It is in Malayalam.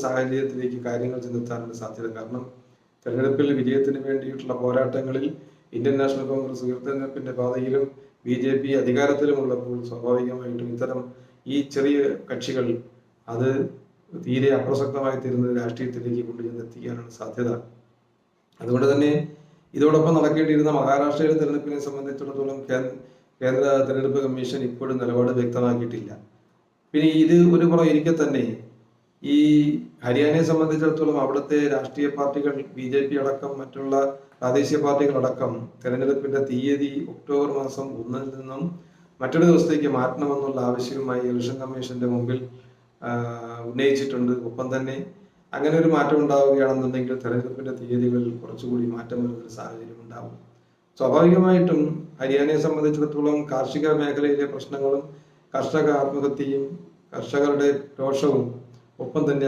സാഹചര്യത്തിലേക്ക് കാര്യങ്ങൾ ചെന്നെത്താനുള്ള സാധ്യത. കാരണം തെരഞ്ഞെടുപ്പിൽ വിജയത്തിന് വേണ്ടിയിട്ടുള്ള പോരാട്ടങ്ങളിൽ ഇന്ത്യൻ നാഷണൽ കോൺഗ്രസ് ഉയർത്തെഴുന്നേൽപ്പിന്റെ പാതയിലും BJP അധികാരത്തിലുമുള്ളപ്പോൾ സ്വാഭാവികമായിട്ടും ഇത്തരം ഈ ചെറിയ കക്ഷികൾ അത് തീരെ അപ്രസക്തമായി തീരുന്ന രാഷ്ട്രീയത്തിലേക്ക് കൊണ്ടുചെന്നെത്തിക്കാനാണ് സാധ്യത. അതുകൊണ്ട് തന്നെ ഇതോടൊപ്പം നടക്കേണ്ടിയിരുന്ന മഹാരാഷ്ട്രയിലെ തെരഞ്ഞെടുപ്പിനെ സംബന്ധിച്ചിടത്തോളം കേന്ദ്ര തെരഞ്ഞെടുപ്പ് കമ്മീഷൻ ഇപ്പോഴും നിലപാട് വ്യക്തമാക്കിയിട്ടില്ല. പിന്നെ ഇത് ഒരു പുറം ഇരിക്കെ തന്നെ ഈ ഹരിയാനയെ സംബന്ധിച്ചിടത്തോളം അവിടുത്തെ രാഷ്ട്രീയ പാർട്ടികൾ BJP അടക്കം മറ്റുള്ള പ്രാദേശിക പാർട്ടികളടക്കം തെരഞ്ഞെടുപ്പിന്റെ തീയതി ഒക്ടോബർ മാസം 1 നിന്നും മറ്റൊരു ദിവസത്തേക്ക് മാറ്റണമെന്നുള്ള ആവശ്യവുമായി ഇലക്ഷൻ കമ്മീഷന്റെ മുമ്പിൽ ഉന്നയിച്ചിട്ടുണ്ട്. ഒപ്പം തന്നെ അങ്ങനെ ഒരു മാറ്റം ഉണ്ടാവുകയാണെന്നുണ്ടെങ്കിൽ തെരഞ്ഞെടുപ്പിന്റെ തീയതികളിൽ കുറച്ചുകൂടി മാറ്റം വരുന്നൊരു സാഹചര്യം ഉണ്ടാവും. സ്വാഭാവികമായിട്ടും ഹരിയാനയെ സംബന്ധിച്ചിടത്തോളം കാർഷിക മേഖലയിലെ പ്രശ്നങ്ങളും കർഷക ആത്മഹത്യയും കർഷകരുടെ രോഷവും ഒപ്പം തന്നെ